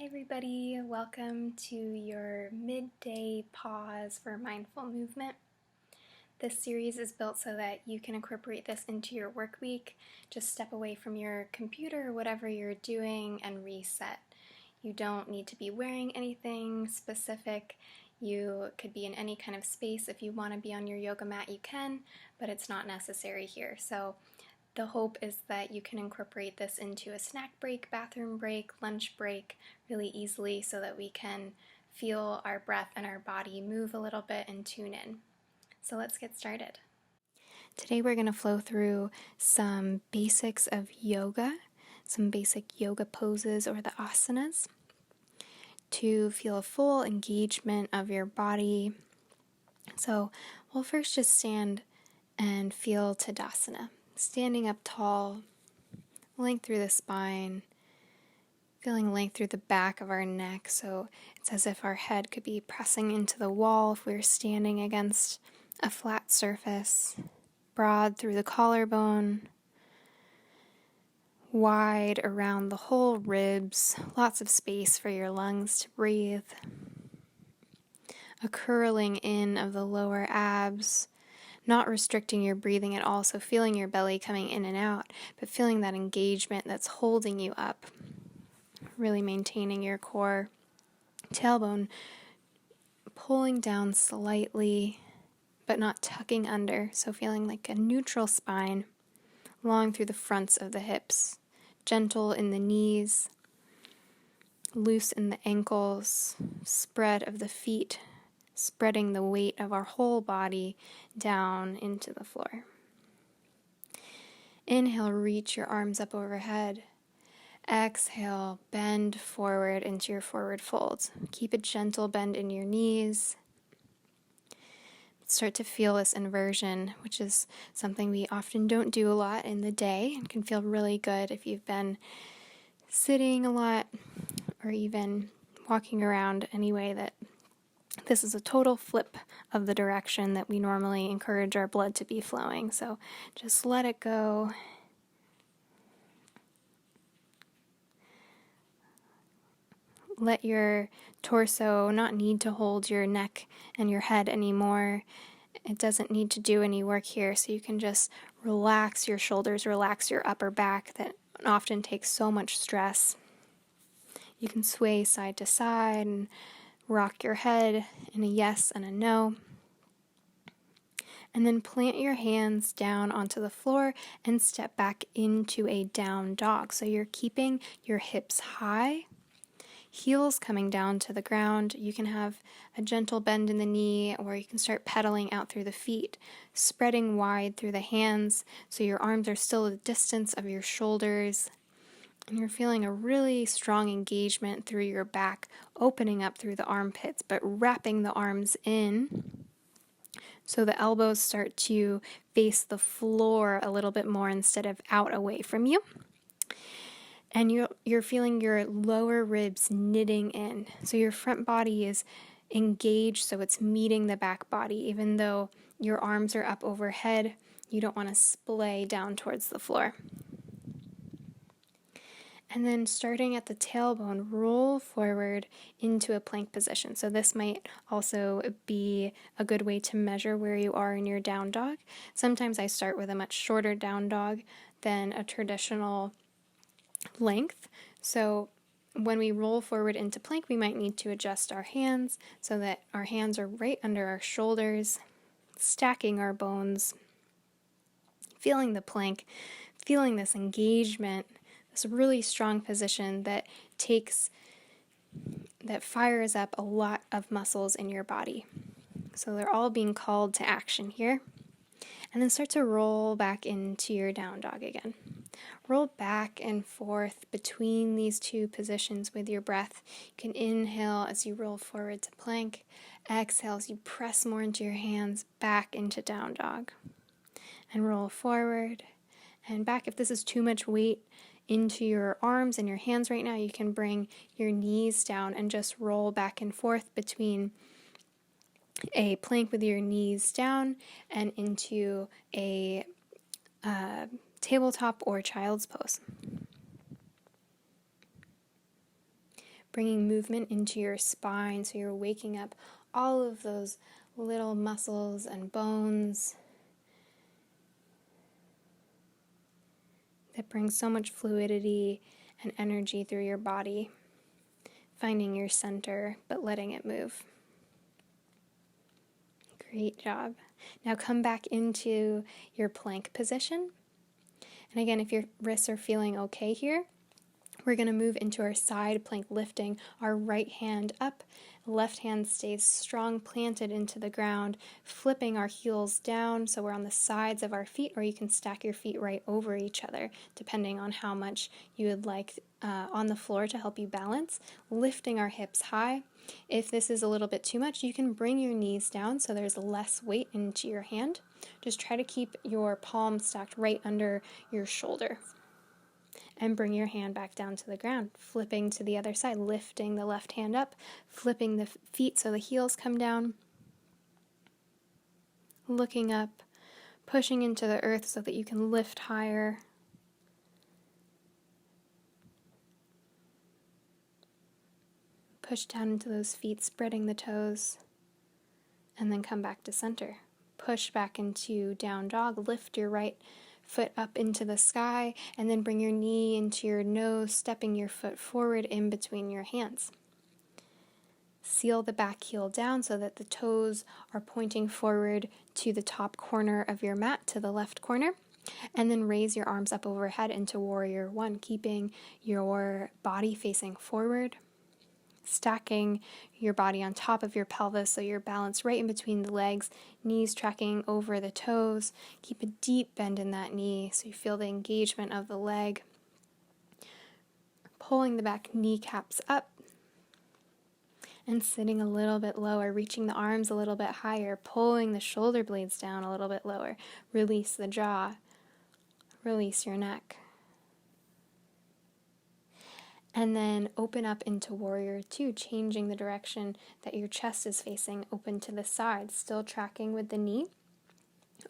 Hi everybody, welcome to your midday pause for mindful movement. This series is built so that you can incorporate this into your work week. Just step away from your computer or whatever you're doing and reset. You don't need to be wearing anything specific. You could be in any kind of space. If you want to be on your yoga mat, you can, but it's not necessary here. So the hope is that you can incorporate this into a snack break, bathroom break, lunch break really easily so that we can feel our breath and our body move a little bit and tune in. So let's get started. Today we're going to flow through some basics of yoga, some basic yoga poses or the asanas to feel a full engagement of your body. So we'll first just stand and feel Tadasana. Standing up tall, length through the spine, feeling length through the back of our neck, so it's as if our head could be pressing into the wall if we were standing against a flat surface, broad through the collarbone, wide around the whole ribs, lots of space for your lungs to breathe, a curling in of the lower abs, not restricting your breathing at all, so feeling your belly coming in and out, but feeling that engagement that's holding you up, really maintaining your core. Tailbone pulling down slightly, but not tucking under, so feeling like a neutral spine, long through the fronts of the hips, gentle in the knees, loose in the ankles, spread of the feet, spreading the weight of our whole body down into the floor. Inhale, reach your arms up overhead. Exhale, bend forward into your forward fold. Keep a gentle bend in your knees. Start to feel this inversion, which is something we often don't do a lot in the day and can feel really good if you've been sitting a lot or even walking around anyway that this is a total flip of the direction that we normally encourage our blood to be flowing. So just let it go. Let your torso not need to hold your neck and your head anymore. It doesn't need to do any work here, so you can just relax your shoulders, relax your upper back that often takes so much stress. You can sway side to side and rock your head in a yes and a no. And then plant your hands down onto the floor and step back into a down dog. So you're keeping your hips high, heels coming down to the ground. You can have a gentle bend in the knee, or you can start pedaling out through the feet, spreading wide through the hands so your arms are still the distance of your shoulders. And you're feeling a really strong engagement through your back, opening up through the armpits, but wrapping the arms in so the elbows start to face the floor a little bit more instead of out away from you. And you're feeling your lower ribs knitting in. So your front body is engaged, so it's meeting the back body. Even though your arms are up overhead, you don't want to splay down towards the floor. And then starting at the tailbone, roll forward into a plank position. So this might also be a good way to measure where you are in your down dog. Sometimes I start with a much shorter down dog than a traditional length. So when we roll forward into plank, we might need to adjust our hands so that our hands are right under our shoulders, stacking our bones, feeling the plank, feeling this engagement. This really strong position that fires up a lot of muscles in your body. So they're all being called to action here. And then start to roll back into your down dog again. Roll back and forth between these two positions with your breath. You can inhale as you roll forward to plank. Exhale as you press more into your hands back into down dog. And roll forward and back. If this is too much weight into your arms and your hands right now, you can bring your knees down and just roll back and forth between a plank with your knees down and into a tabletop or child's pose. bringing movement into your spine so you're waking up all of those little muscles and bones that bring so much fluidity and energy through your body, finding your center but letting it move. Great job. Now come back into your plank position. And again, if your wrists are feeling okay here, we're going to move into our side plank, lifting our right hand up. Left hand stays strong, planted into the ground, flipping our heels down so we're on the sides of our feet, or you can stack your feet right over each other, depending on how much you would like on the floor to help you balance. Lifting our hips high. If this is a little bit too much, you can bring your knees down so there's less weight into your hand. Just try to keep your palms stacked right under your shoulder. And bring your hand back down to the ground, flipping to the other side, lifting the left hand up, flipping the feet so the heels come down, looking up, pushing into the earth so that you can lift higher. Push down into those feet, spreading the toes, and then come back to center. Push back into down dog, lift your right foot up into the sky, and then bring your knee into your nose, stepping your foot forward in between your hands. Seal the back heel down so that the toes are pointing forward to the top corner of your mat, to the left corner, and then raise your arms up overhead into Warrior One, keeping your body facing forward, stacking your body on top of your pelvis so you're balanced right in between the legs, knees tracking over the toes. Keep a deep bend in that knee so you feel the engagement of the leg. Pulling the back kneecaps up and sitting a little bit lower, reaching the arms a little bit higher, pulling the shoulder blades down a little bit lower. Release the jaw, release your neck. And then open up into Warrior Two, changing the direction that your chest is facing, open to the side, still tracking with the knee.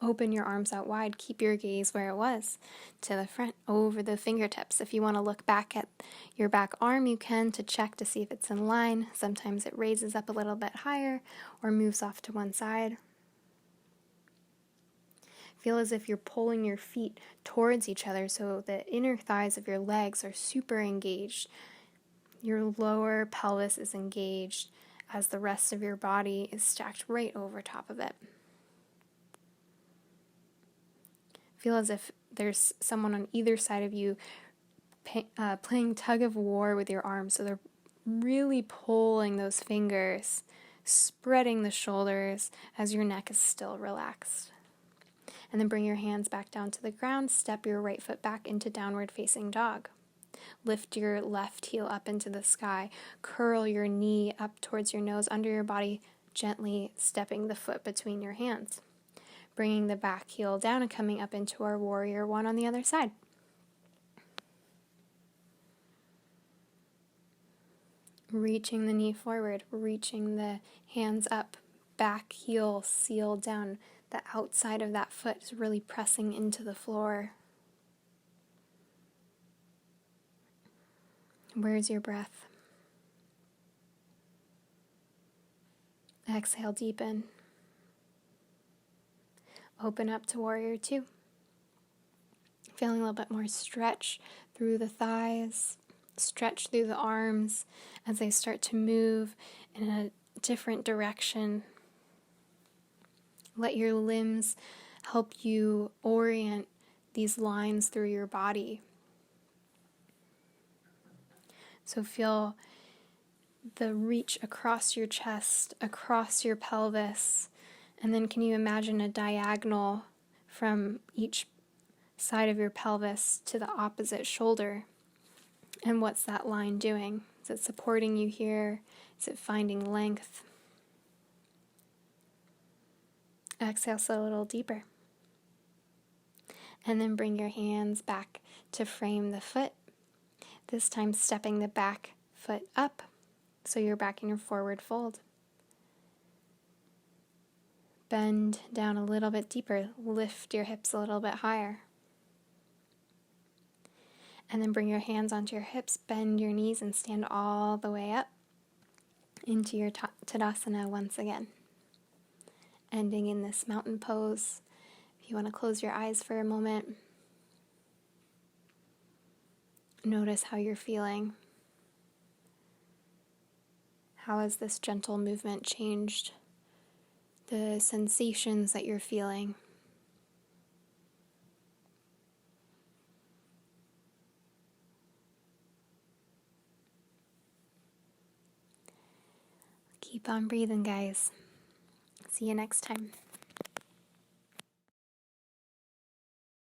Open your arms out wide, keep your gaze where it was, to the front, over the fingertips. If you want to look back at your back arm, you can, to check to see if it's in line. Sometimes it raises up a little bit higher or moves off to one side. Feel as if you're pulling your feet towards each other so the inner thighs of your legs are super engaged. Your lower pelvis is engaged as the rest of your body is stacked right over top of it. Feel as if there's someone on either side of you playing tug of war with your arms, so they're really pulling those fingers, spreading the shoulders as your neck is still relaxed. And then bring your hands back down to the ground, step your right foot back into downward facing dog. Lift your left heel up into the sky, curl your knee up towards your nose, under your body, gently stepping the foot between your hands. Bringing the back heel down and coming up into our Warrior One on the other side. Reaching the knee forward, reaching the hands up, back heel sealed down. The outside of that foot is really pressing into the floor. Where's your breath? Exhale, deepen. Open up to Warrior Two. Feeling a little bit more stretch through the thighs, stretch through the arms as they start to move in a different direction. Let your limbs help you orient these lines through your body. So feel the reach across your chest, across your pelvis, and then can you imagine a diagonal from each side of your pelvis to the opposite shoulder? And what's that line doing? Is it supporting you here? Is it finding length? Exhale, so a little deeper. And then bring your hands back to frame the foot. This time stepping the back foot up so you're back in your forward fold. Bend down a little bit deeper. Lift your hips a little bit higher. And then bring your hands onto your hips, bend your knees, and stand all the way up into your Tadasana once again. Ending in this mountain pose. If you want to close your eyes for a moment, notice how you're feeling. How has this gentle movement changed the sensations that you're feeling? Keep on breathing, guys. See you next time.